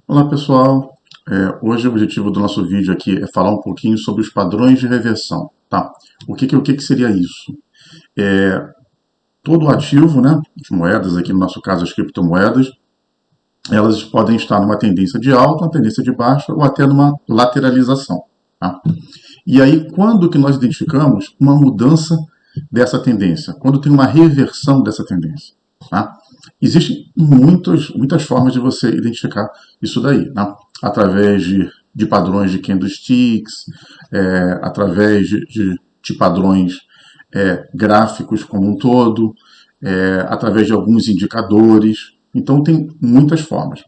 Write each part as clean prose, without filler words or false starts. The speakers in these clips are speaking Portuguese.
Olá pessoal, hoje o objetivo do nosso vídeo aqui é falar um pouquinho sobre os padrões de reversão, tá? O que seria isso? Todo ativo, né, as moedas, aqui no nosso caso as criptomoedas, elas podem estar numa tendência de alta, uma tendência de baixa ou até numa lateralização, tá? E aí quando que nós identificamos uma mudança dessa tendência? Quando tem uma reversão dessa tendência, tá? Existem muitas formas de você identificar isso daí, né? Através de padrões de candlesticks, através de padrões gráficos como um todo, através de alguns indicadores. Então tem muitas formas.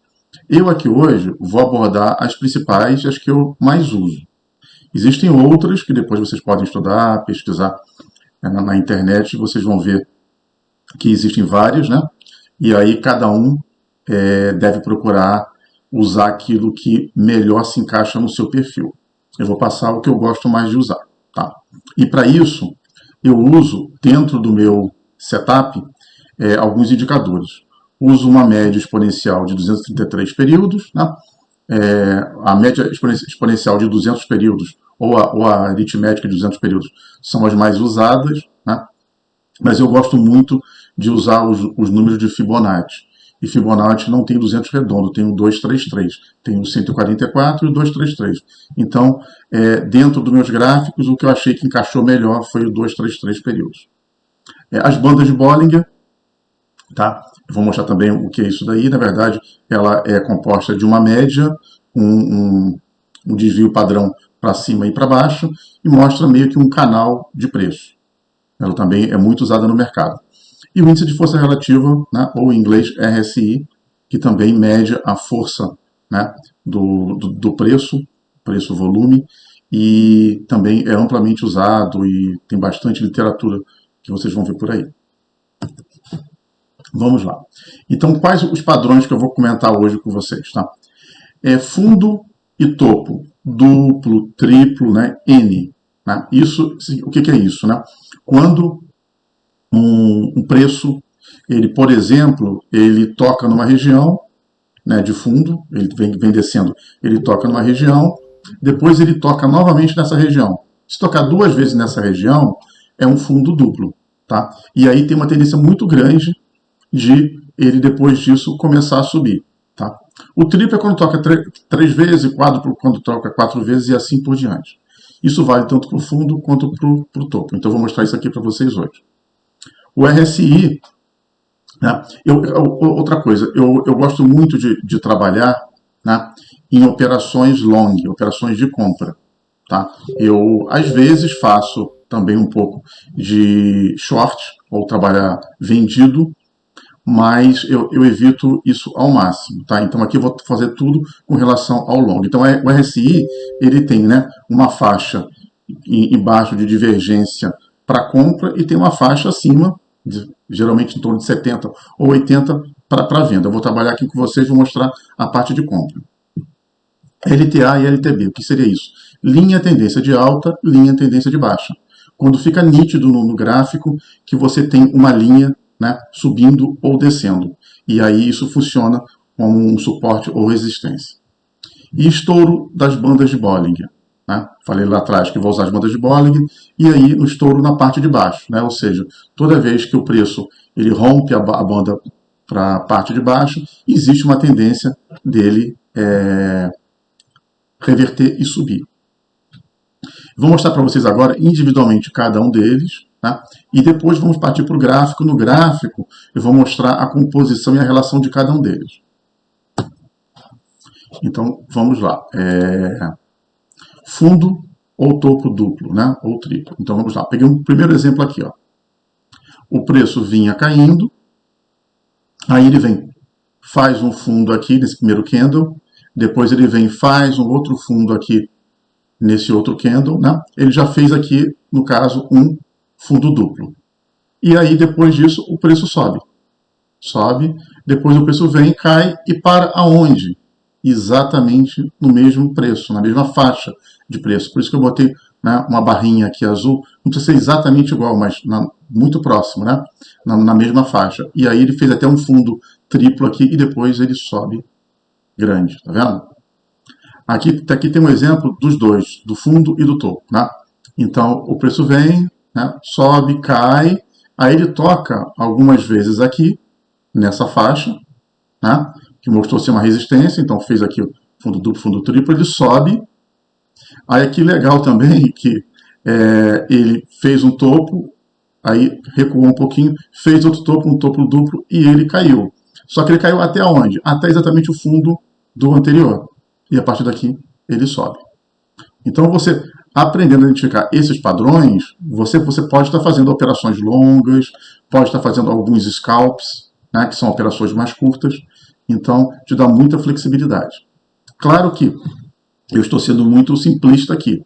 Eu aqui hoje vou abordar as principais, as que eu mais uso. Existem outras que depois vocês podem estudar, pesquisar na internet, vocês vão ver que existem várias, né? E aí cada um deve procurar usar aquilo que melhor se encaixa no seu perfil. Eu vou passar o que eu gosto mais de usar, tá? E para isso, eu uso dentro do meu setup alguns indicadores. Uso uma média exponencial de 233 períodos, né? A média exponencial de 200 períodos ou a aritmética de 200 períodos são as mais usadas, né? Mas eu gosto muito de usar os números de Fibonacci. E Fibonacci não tem 200 redondo, tem o 233, tem o 144 e o 233. Então, dentro dos meus gráficos, o que eu achei que encaixou melhor foi o 233 períodos. As bandas de Bollinger, tá? Eu vou mostrar também o que é isso daí. Na verdade, ela é composta de uma média, um desvio padrão para cima e para baixo, e mostra meio que um canal de preço. Ela também é muito usada no mercado. E o índice de força relativa, né, ou em inglês RSI, que também mede a força, né, do preço-volume, e também é amplamente usado e tem bastante literatura que vocês vão ver por aí. Vamos lá. Então, quais os padrões que eu vou comentar hoje com vocês? Tá? Fundo e topo, duplo, triplo, né, N. Né? Isso, o que é isso? Né? Quando um preço, ele, por exemplo, ele toca numa região, né, de fundo, ele vem descendo, ele toca numa região, depois ele toca novamente nessa região. Se tocar duas vezes nessa região, é um fundo duplo. Tá? E aí tem uma tendência muito grande de ele, depois disso, começar a subir. Tá? O triplo é quando toca três vezes, quádruplo quando toca 4 vezes e assim por diante. Isso vale tanto para o fundo quanto para o topo. Então, eu vou mostrar isso aqui para vocês hoje. O RSI, né, outra coisa, eu gosto muito de trabalhar, né, em operações long, operações de compra. Tá? Eu, às vezes, faço também um pouco de short, ou trabalhar vendido, mas eu evito isso ao máximo. Tá? Então, aqui eu vou fazer tudo com relação ao long. Então, o RSI, ele tem, né, uma faixa embaixo de divergência para compra e tem uma faixa acima, geralmente em torno de 70 ou 80 para venda. Eu vou trabalhar aqui com vocês, vou mostrar a parte de compra. LTA e LTB, o que seria isso? Linha tendência de alta, linha tendência de baixa. Quando fica nítido no gráfico que você tem uma linha, né, subindo ou descendo. E aí isso funciona como um suporte ou resistência. E estouro das bandas de Bollinger. Né? Falei lá atrás que vou usar as bandas de Bollinger, e aí no estouro na parte de baixo. Né? Ou seja, toda vez que o preço ele rompe a banda para a parte de baixo, existe uma tendência dele reverter e subir. Vou mostrar para vocês agora individualmente cada um deles, tá? E depois vamos partir para o gráfico. No gráfico eu vou mostrar a composição e a relação de cada um deles. Então vamos lá. Fundo ou topo duplo, né? Ou triplo. Então vamos lá. Peguei um primeiro exemplo aqui, ó. O preço vinha caindo, aí ele vem, faz um fundo aqui nesse primeiro candle, depois ele vem, faz um outro fundo aqui nesse outro candle, né? Ele já fez aqui, no caso, um fundo duplo. E aí depois disso o preço sobe. Sobe, depois o preço vem, cai e para aonde? Exatamente no mesmo preço, na mesma faixa de preço. Por isso que eu botei, né, uma barrinha aqui azul, não precisa ser exatamente igual, mas muito próximo, né, na mesma faixa. E aí ele fez até um fundo triplo aqui e depois ele sobe grande, tá vendo? Aqui tem um exemplo dos dois, do fundo e do topo, né? Então, o preço vem, né, sobe, cai, aí ele toca algumas vezes aqui, nessa faixa, né, que mostrou ser uma resistência, então fez aqui o fundo duplo, fundo triplo, ele sobe. Aí aqui legal também que ele fez um topo, aí recuou um pouquinho, fez outro topo, um topo duplo, e ele caiu. Só que ele caiu até onde? Até exatamente o fundo do anterior. E a partir daqui ele sobe. Então você, aprendendo a identificar esses padrões, você pode estar fazendo operações longas, pode estar fazendo alguns scalps, né, que são operações mais curtas. Então te dá muita flexibilidade. Claro que eu estou sendo muito simplista aqui,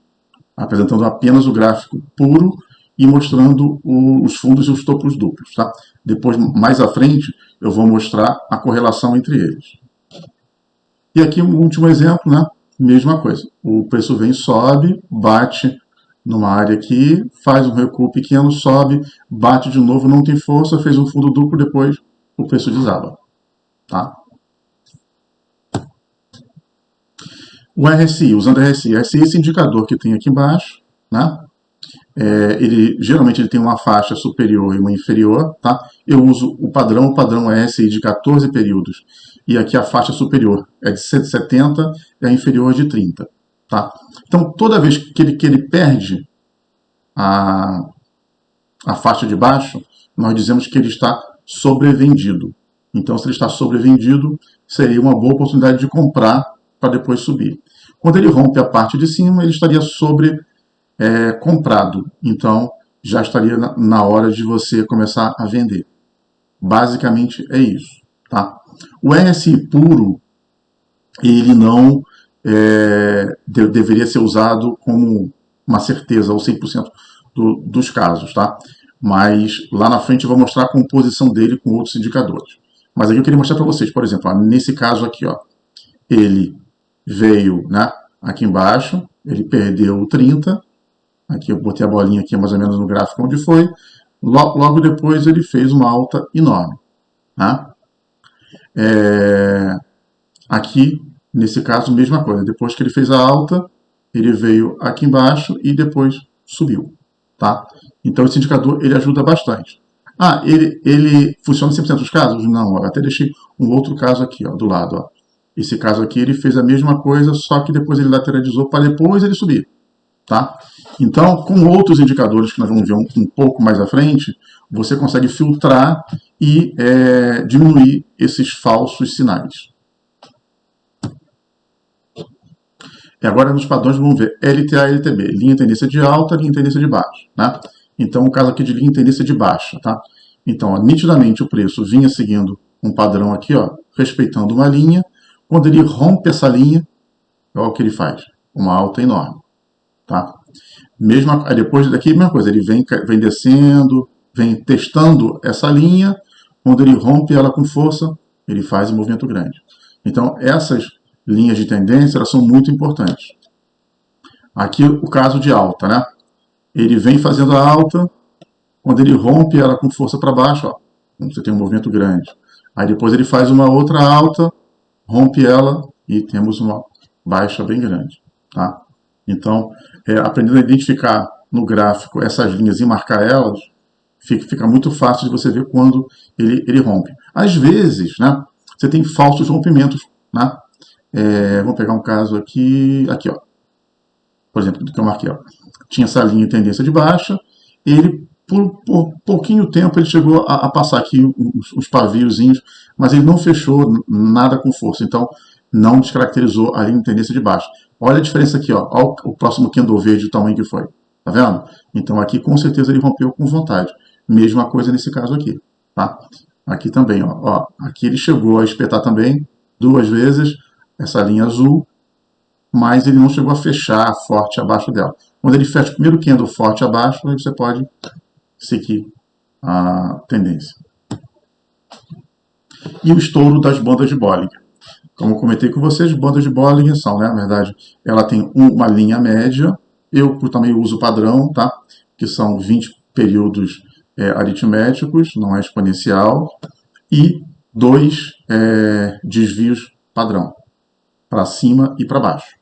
apresentando apenas o gráfico puro e mostrando os fundos e os topos duplos. Tá? Depois, mais à frente, eu vou mostrar a correlação entre eles. E aqui um último exemplo, né? Mesma coisa. O preço vem, sobe, bate numa área aqui, faz um recuo pequeno, sobe, bate de novo, não tem força, fez um fundo duplo, depois o preço desaba. Tá? O RSI, usando o RSI. RSI é esse indicador que tem aqui embaixo, né? Geralmente ele tem uma faixa superior e uma inferior, tá? Eu uso o padrão RSI de 14 períodos, e aqui a faixa superior é de 170 e a inferior de 30, tá? Então, toda vez que ele perde a faixa de baixo, nós dizemos que ele está sobrevendido. Então, se ele está sobrevendido, seria uma boa oportunidade de comprar para depois subir. Quando ele rompe a parte de cima, ele estaria comprado. Então, já estaria na hora de você começar a vender. Basicamente é isso. Tá? O RSI puro, ele não deveria ser usado como uma certeza, ou 100% dos casos. Tá? Mas lá na frente eu vou mostrar a composição dele com outros indicadores. Mas aqui eu queria mostrar para vocês, por exemplo, nesse caso aqui, ó, ele veio, né, aqui embaixo, ele perdeu 30, aqui eu botei a bolinha aqui mais ou menos no gráfico onde foi, logo depois ele fez uma alta enorme. Tá? Aqui, nesse caso, mesma coisa, depois que ele fez a alta, ele veio aqui embaixo e depois subiu. Tá? Então esse indicador ele ajuda bastante. Ele funciona em 100% dos casos? Não, eu até deixei um outro caso aqui, ó, do lado. Ó. Esse caso aqui ele fez a mesma coisa, só que depois ele lateralizou para depois ele subir. Tá? Então, com outros indicadores que nós vamos ver um pouco mais à frente, você consegue filtrar e diminuir esses falsos sinais. E agora nos padrões vamos ver LTA e LTB, linha tendência de alta, linha tendência de baixa. Né? Então, o caso aqui de linha tendência de baixa. Tá? Então, ó, nitidamente o preço vinha seguindo um padrão aqui, ó, respeitando uma linha. Quando ele rompe essa linha, olha o que ele faz, uma alta enorme. Tá? Depois daqui, a mesma coisa, ele vem descendo, vem testando essa linha, quando ele rompe ela com força, ele faz um movimento grande. Então, essas linhas de tendência, elas são muito importantes. Aqui, o caso de alta, né? Ele vem fazendo a alta, quando ele rompe ela com força para baixo, ó, você tem um movimento grande. Aí depois ele faz uma outra alta, rompe ela e temos uma baixa bem grande. Tá? Então, aprendendo a identificar no gráfico essas linhas e marcar elas, fica muito fácil de você ver quando ele rompe. Às vezes, né, você tem falsos rompimentos. Né? Vamos pegar um caso aqui, ó. Por exemplo, do que eu marquei. Ó. Tinha essa linha de tendência de baixa, ele, por pouquinho tempo, ele chegou a passar aqui uns paviozinhos, mas ele não fechou nada com força. Então, não descaracterizou a linha de tendência de baixa. Olha a diferença aqui, ó. Olha o próximo candle verde, o tamanho que foi. Tá vendo? Então aqui com certeza ele rompeu com vontade. Mesma coisa nesse caso aqui. Tá? Aqui também, ó. Aqui ele chegou a espetar também 2 vezes essa linha azul, mas ele não chegou a fechar forte abaixo dela. Quando ele fecha o primeiro candle forte abaixo, aí você pode seguir a tendência. E o estouro das bandas de Bollinger. Como eu comentei com vocês, bandas de Bollinger são, né, na verdade, ela tem uma linha média, eu também uso padrão, tá, que são 20 períodos aritméticos, não é exponencial, e 2 desvios padrão. para cima e para baixo,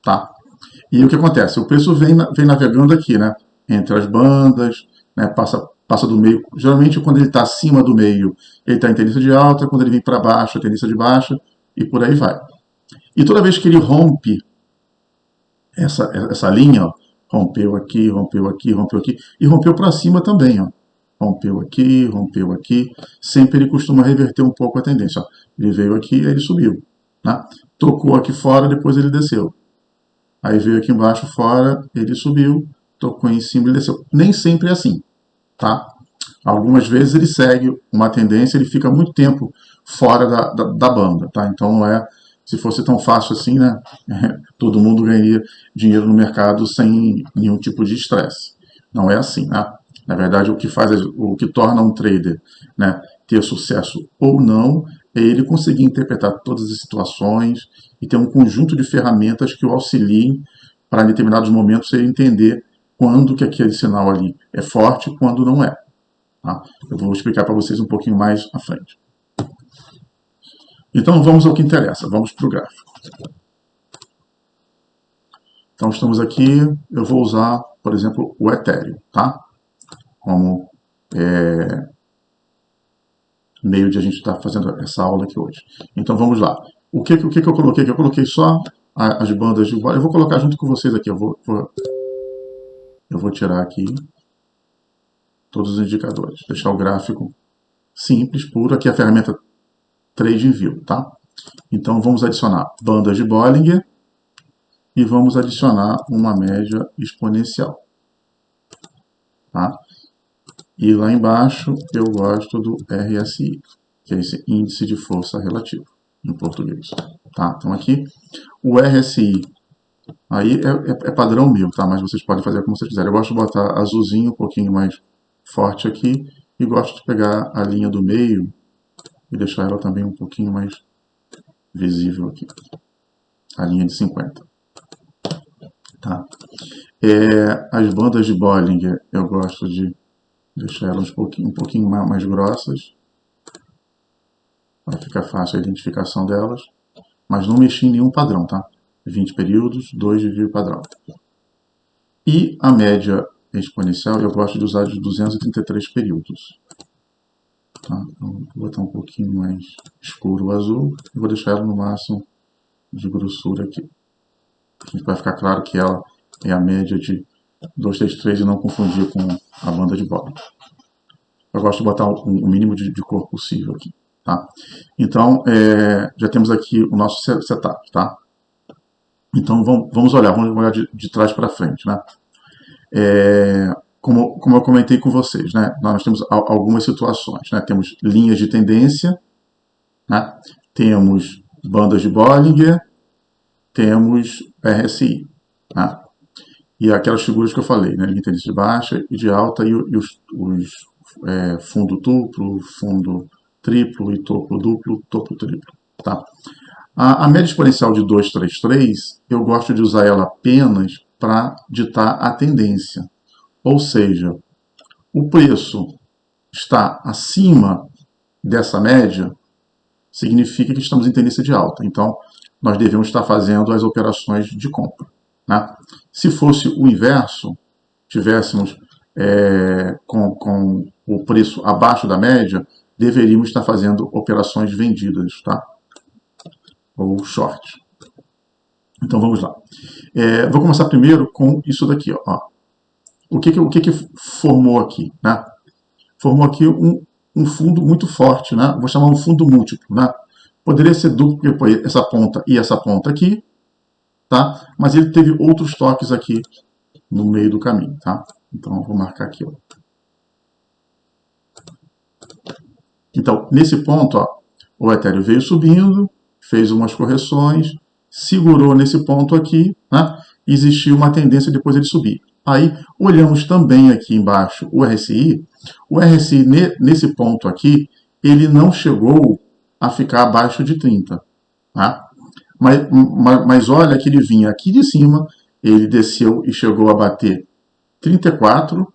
tá? E o que acontece? O preço vem navegando aqui, né? Entre as bandas, né? Passa do meio. Geralmente, quando ele está acima do meio, ele está em tendência de alta. Quando ele vem para baixo, a tendência de baixa. E por aí vai. E toda vez que ele rompe essa linha, ó, rompeu aqui, rompeu aqui, rompeu aqui, e rompeu para cima também, ó. Rompeu aqui, sempre ele costuma reverter um pouco a tendência. Ó. Ele veio aqui, aí ele subiu. Né? Tocou aqui fora, depois ele desceu. Aí veio aqui embaixo fora, ele subiu, tocou em cima e desceu. Nem sempre é assim, tá? Algumas vezes ele segue uma tendência, ele fica muito tempo fora da banda, tá? Então não é, se fosse tão fácil assim, né? Todo mundo ganharia dinheiro no mercado sem nenhum tipo de estresse. Não é assim, né? Na verdade, o que torna um trader, né, ter sucesso ou não é ele conseguir interpretar todas as situações e ter um conjunto de ferramentas que o auxiliem para, em determinados momentos, ele entender quando que aquele sinal ali é forte e quando não é. Tá? Eu vou explicar para vocês um pouquinho mais à frente. Então, vamos ao que interessa. Vamos para o gráfico. Então, estamos aqui. Eu vou usar, por exemplo, o Ethereum, tá? Como meio de a gente estar fazendo essa aula aqui hoje. Então vamos lá. O que eu coloquei aqui? Eu coloquei só as bandas de bola. Eu vou colocar junto com vocês aqui. Eu vou tirar aqui todos os indicadores. Deixar o gráfico simples, puro. Aqui é a ferramenta TradingView, tá? Então vamos adicionar bandas de Bollinger e vamos adicionar uma média exponencial. Tá? E lá embaixo eu gosto do RSI, que é esse índice de força relativo, em português. Tá? Então aqui, o RSI, aí é padrão meu, tá? Mas vocês podem fazer como vocês quiserem. Eu gosto de botar azulzinho, um pouquinho mais forte aqui, e gosto de pegar a linha do meio e deixar ela também um pouquinho mais visível aqui. A linha de 50. Tá? As bandas de Bollinger, eu gosto de deixar elas um pouquinho mais grossas, para ficar fácil a identificação delas, mas não mexi em nenhum padrão, tá? 20 períodos, 2 de padrão. E a média exponencial eu gosto de usar de 233 períodos. Tá? Então, vou botar um pouquinho mais escuro o azul e vou deixar ela no máximo de grossura aqui. A gente vai ficar claro que ela é a média de 233 e não confundir com a banda de Bollinger. Eu gosto de botar o mínimo de cor possível aqui. Tá? Então, já temos aqui o nosso setup. Tá? Então, vamos olhar de trás para frente. Né? Como eu comentei com vocês, né? Nós temos algumas situações. Né? Temos linhas de tendência, né? Temos bandas de Bollinger, temos RSI. Né? E aquelas figuras que eu falei, né? Linha de tendência de baixa e de alta e os fundo duplo, fundo triplo e topo duplo, topo triplo. Tá? A média exponencial de 233, eu gosto de usar ela apenas para ditar a tendência. Ou seja, o preço está acima dessa média, significa que estamos em tendência de alta. Então, nós devemos estar fazendo as operações de compra. Né? Se fosse o inverso, tivéssemos com o preço abaixo da média, deveríamos estar fazendo operações vendidas, tá? Ou short. Então vamos lá. Vou começar primeiro com isso daqui. Ó. O que formou aqui? Né? Formou aqui um fundo muito forte, né? Vou chamar um fundo múltiplo. Né? Poderia ser duplo, porque essa ponta e essa ponta aqui, tá? Mas ele teve outros toques aqui no meio do caminho. Tá? Então eu vou marcar aqui. Ó. Então, nesse ponto, ó, o Ethereum veio subindo, fez umas correções, segurou nesse ponto aqui, né? Existiu uma tendência depois ele subir. Aí, olhamos também aqui embaixo o RSI. O RSI, nesse ponto aqui, ele não chegou a ficar abaixo de 30. Tá? Mas olha que ele vinha aqui de cima, ele desceu e chegou a bater 34,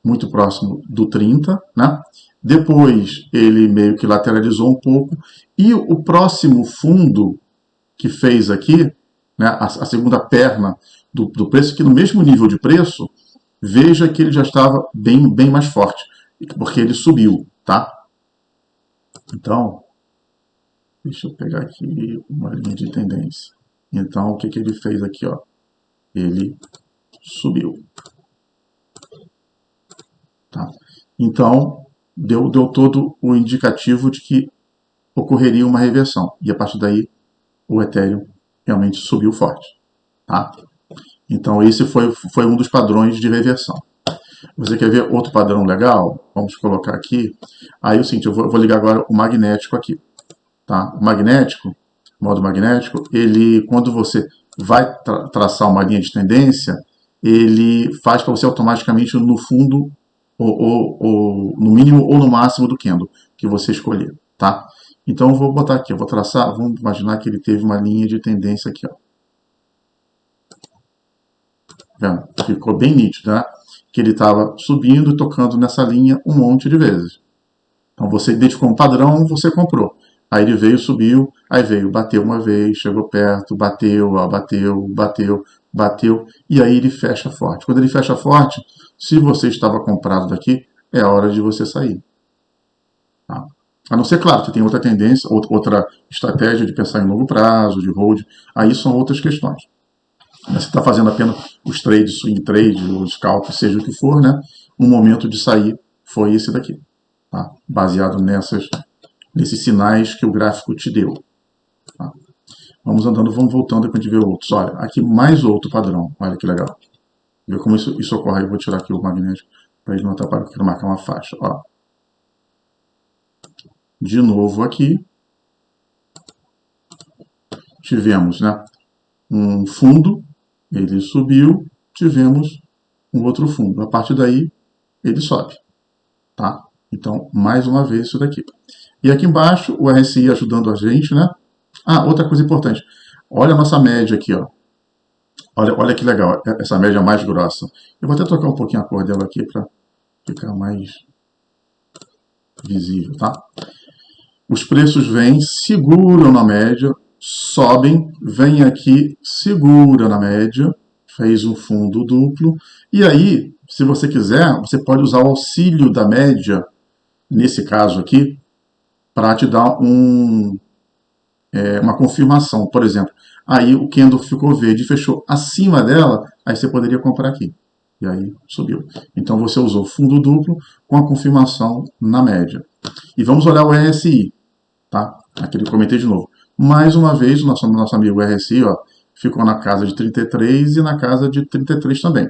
muito próximo do 30, né? Depois ele meio que lateralizou um pouco e o próximo fundo que fez aqui, né, a segunda perna do preço, que no mesmo nível de preço, veja que ele já estava bem mais forte, porque ele subiu, tá? Então, deixa eu pegar aqui uma linha de tendência. Então, o que ele fez aqui, ó? Ele subiu. Tá? Então, deu todo o indicativo de que ocorreria uma reversão. E a partir daí, o Ethereum realmente subiu forte. Tá? Então, esse foi um dos padrões de reversão. Você quer ver outro padrão legal? Vamos colocar aqui. Aí é o seguinte, eu vou ligar agora o magnético aqui. Tá? O magnético, modo magnético, ele, quando você vai traçar uma linha de tendência, ele faz para você automaticamente no fundo, ou no mínimo ou no máximo do candle que você escolher. Tá? Então eu vou botar aqui, eu vou traçar, vamos imaginar que ele teve uma linha de tendência aqui. Ó. Vendo? Ficou bem nítido, né? Que ele estava subindo e tocando nessa linha um monte de vezes. Então você identificou um padrão, você comprou. Aí ele veio, subiu, aí veio, bateu uma vez, chegou perto, bateu, bateu, e aí ele fecha forte. Quando ele fecha forte, se você estava comprado daqui, é a hora de você sair. Tá? A não ser, claro, que tem outra tendência, outra estratégia de pensar em longo prazo, de hold, aí são outras questões. Mas você está fazendo apenas os trades, swing trade, os scalps, seja o que for, né? O momento de sair foi esse daqui. Tá? Baseado nesses sinais que o gráfico te deu. Tá? Vamos andando, vamos voltando e a gente vê outros. Olha, aqui mais outro padrão. Olha que legal. Vê como isso ocorre. Eu vou tirar aqui o magnético para ele não atrapalhar, porque eu quero marcar uma faixa. Ó. De novo aqui. Tivemos, né, um fundo, ele subiu, tivemos um outro fundo. A partir daí, ele sobe. Tá? Então, mais uma vez isso daqui. E aqui embaixo, o RSI ajudando a gente, né? Ah, outra coisa importante. Olha a nossa média aqui, ó. Olha que legal, essa média mais grossa. Eu vou até trocar um pouquinho a cor dela aqui para ficar mais visível, tá? Os preços vêm, seguram na média, sobem, vem aqui, segura na média, fez um fundo duplo. E aí, se você quiser, você pode usar o auxílio da média, nesse caso aqui, para te dar uma confirmação. Por exemplo, aí o candle ficou verde e fechou acima dela, aí você poderia comprar aqui. E aí subiu. Então você usou fundo duplo com a confirmação na média. E vamos olhar o RSI. Tá? Aqui eu comentei de novo. Mais uma vez, o nosso amigo RSI ó, ficou na casa de 33 e na casa de 33 também.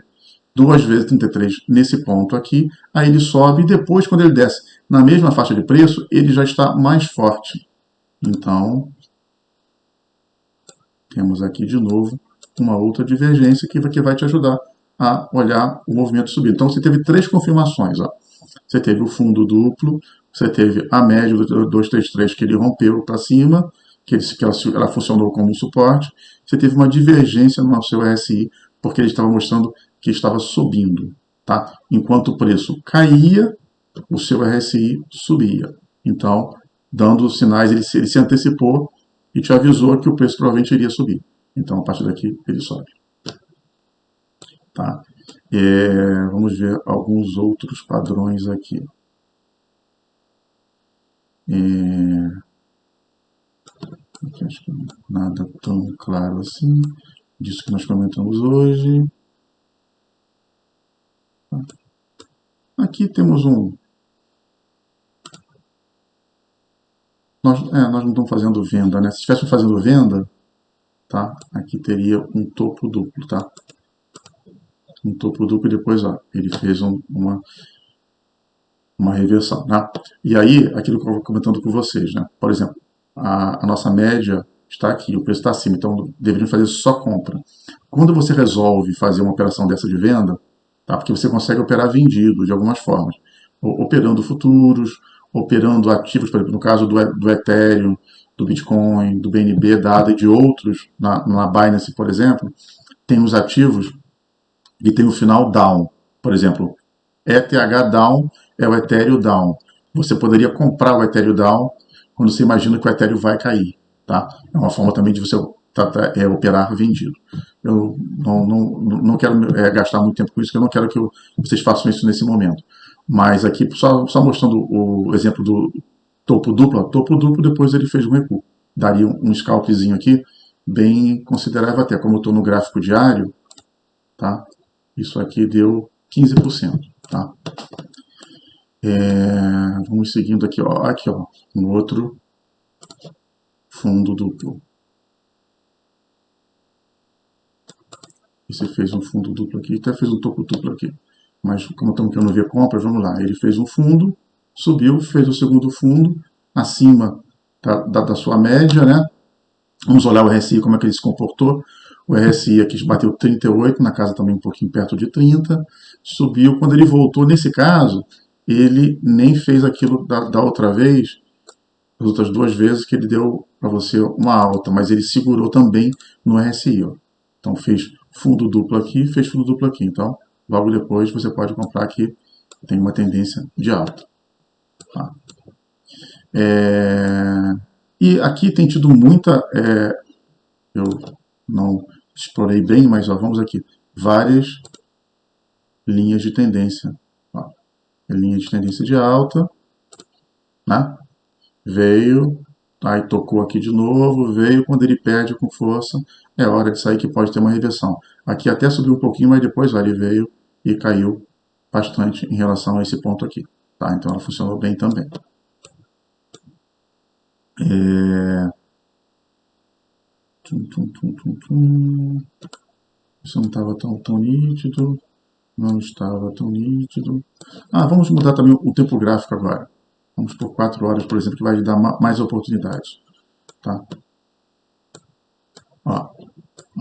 Duas vezes 33 nesse ponto aqui, aí ele sobe e depois, quando ele desce na mesma faixa de preço, ele já está mais forte. Então, temos aqui de novo uma outra divergência que vai te ajudar a olhar o movimento subindo. Então, você teve três confirmações. Ó. Você teve o fundo duplo, você teve a média do 233 que ele rompeu para cima, que ela funcionou como um suporte. Você teve uma divergência no seu RSI, porque ele estava mostrando que estava subindo. Tá? Enquanto o preço caía, o seu RSI subia. Então, dando sinais, ele se antecipou e te avisou que o preço provavelmente iria subir. Então, a partir daqui, ele sobe. Tá? Vamos ver alguns outros padrões aqui. Aqui acho que nada tão claro assim, disso que nós comentamos hoje. Aqui temos nós não estamos fazendo venda, né? Se estivéssemos fazendo venda, tá? Aqui teria um topo duplo, tá? Um topo duplo e depois, ó, ele fez uma reversão, né? E aí, aquilo que eu estava comentando com vocês, né? Por exemplo, a nossa média está aqui, o preço está acima, então deveríamos fazer só compra. Quando você resolve fazer uma operação dessa de venda, tá? Porque você consegue operar vendido de algumas formas, operando futuros, operando ativos, por exemplo, no caso do Ethereum, do Bitcoin, do BNB, da ADA e de outros, na Binance, por exemplo, tem os ativos e tem o final down. Por exemplo, ETH down é o Ethereum down. Você poderia comprar o Ethereum down quando você imagina que o Ethereum vai cair. Tá? É uma forma também de você operar vendido. Eu não quero gastar muito tempo com isso, porque eu não quero que vocês façam isso nesse momento. Mas aqui, só mostrando o exemplo do topo duplo, depois ele fez um recuo. Daria um scalpzinho aqui, bem considerável até. Como eu estou no gráfico diário, tá? Isso aqui deu 15%. Tá? Vamos seguindo aqui, ó. Aqui, ó, um outro fundo duplo. Esse fez um fundo duplo aqui, até fez um topo duplo aqui. Mas como estamos querendo ver compras, vamos lá. Ele fez um fundo, subiu, fez o segundo fundo, acima da sua média, né? Vamos olhar o RSI, como é que ele se comportou. O RSI aqui bateu 38, na casa também um pouquinho perto de 30. Subiu. Quando ele voltou, nesse caso, ele nem fez aquilo da outra vez, as outras duas vezes que ele deu para você uma alta, mas ele segurou também no RSI. Ó. Então fez fundo duplo aqui, fez fundo duplo aqui. Então, logo depois você pode comprar aqui, tem uma tendência de alta. Tá? E aqui tem tido muita... eu não explorei bem, mas ó, vamos aqui. Várias linhas de tendência. Ó, linha de tendência de alta, né? Veio, aí tocou aqui de novo, veio, quando ele perde com força, é hora de sair que pode ter uma reversão. Aqui até subiu um pouquinho, mas depois ó, ele veio e caiu bastante em relação a esse ponto aqui. Tá? Então ela funcionou bem também. Isso não estava tão nítido. Não estava tão nítido. Vamos mudar também o tempo gráfico agora. Vamos por 4 horas, por exemplo, que vai dar mais oportunidades. Tá? Ó,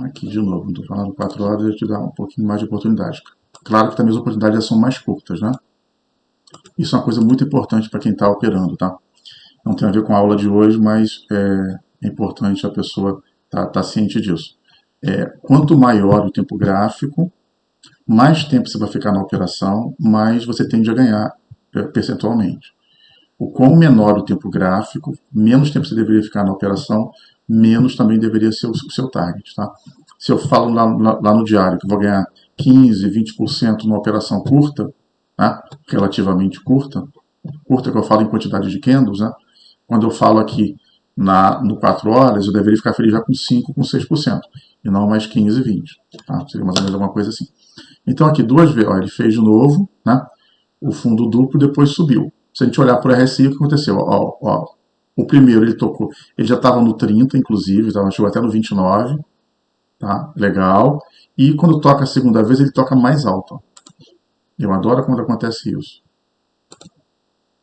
aqui de novo, não estou falando 4 horas, ele te dá um pouquinho mais de oportunidades. Claro que também as oportunidades já são mais curtas, né? Isso é uma coisa muito importante para quem está operando, tá? Não tem a ver com a aula de hoje, mas é importante a pessoa estar ciente disso. Quanto maior o tempo gráfico, mais tempo você vai ficar na operação, mais você tende a ganhar percentualmente. O quão menor o tempo gráfico, menos tempo você deveria ficar na operação, menos também deveria ser o seu target. Tá? Se eu falo lá no diário que eu vou ganhar 15%, 20% numa operação curta, né, relativamente curta que eu falo em quantidade de candles, né, quando eu falo aqui no 4 horas, eu deveria ficar feliz já com 5%, com 6%, e não mais 15%, 20%. Tá? Seria mais ou menos alguma coisa assim. Então aqui duas vezes, ó, ele fez de novo, né, o fundo duplo, depois subiu. Se a gente olhar para o RSI, o que aconteceu? Ó, o primeiro ele tocou, ele já estava no 30, inclusive, chegou até no 29, tá? Legal. E quando toca a segunda vez, ele toca mais alto. Ó. Eu adoro quando acontece isso.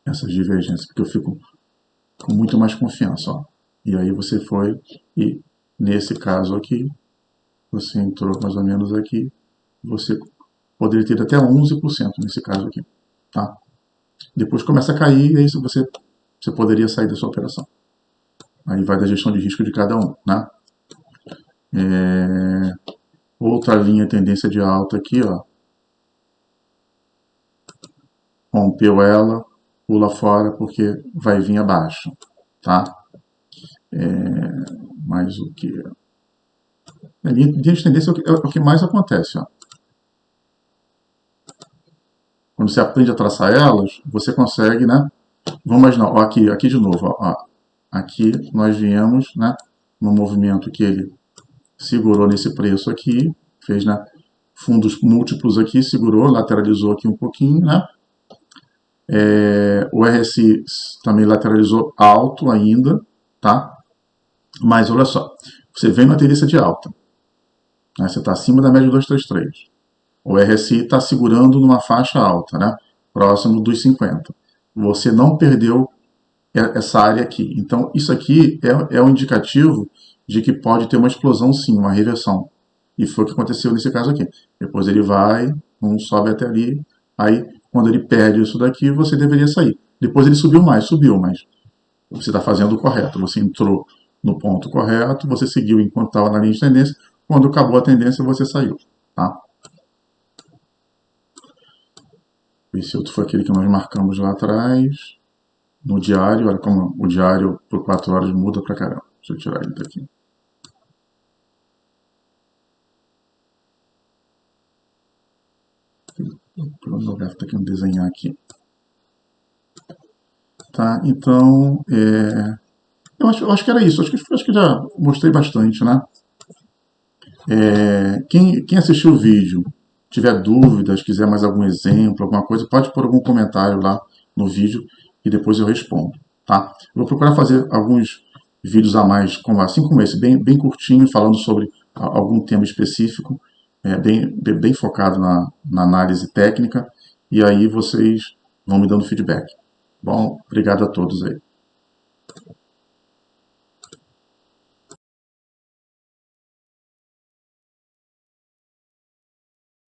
Essas divergências, porque eu fico com muito mais confiança. Ó. E aí você foi, e nesse caso aqui, você entrou mais ou menos aqui, você poderia ter até 11% nesse caso aqui. Tá? Depois começa a cair e aí você poderia sair da sua operação. Aí vai da gestão de risco de cada um. Né? Outra linha tendência de alta aqui, ó. Rompeu ela, pula fora porque vai vir abaixo. Tá? Mais o que? A linha de tendência é o que mais acontece. Ó. Quando você aprende a traçar elas, você consegue, né? Vamos imaginar, ó, aqui de novo, ó. Aqui nós viemos, né? No movimento que ele segurou nesse preço aqui, fez, né? Fundos múltiplos aqui, segurou, lateralizou aqui um pouquinho, né? O RSI também lateralizou alto ainda, tá? Mas olha só, você vem na tendência de alta, né? Você está acima da média 233. O RSI está segurando numa faixa alta, né? Próximo dos 50. Você não perdeu essa área aqui. Então, isso aqui é um indicativo de que pode ter uma explosão sim, uma reversão. E foi o que aconteceu nesse caso aqui. Depois ele vai, sobe até ali, aí quando ele perde isso daqui, você deveria sair. Depois ele subiu, mas você está fazendo o correto. Você entrou no ponto correto, você seguiu enquanto estava na linha de tendência, quando acabou a tendência, você saiu. Tá? Esse outro foi aquele que nós marcamos lá atrás. No diário, olha como o diário por 4 horas muda pra caramba. Deixa eu tirar ele daqui. O cronógrafo está querendo desenhar aqui. Tá, então, eu acho que era isso. Acho que já mostrei bastante, né? Quem assistiu o vídeo, tiver dúvidas, quiser mais algum exemplo, alguma coisa, pode pôr algum comentário lá no vídeo e depois eu respondo, tá? Eu vou procurar fazer alguns vídeos a mais, assim como esse, bem curtinho, falando sobre algum tema específico, bem focado na análise técnica, e aí vocês vão me dando feedback. Bom, obrigado a todos aí.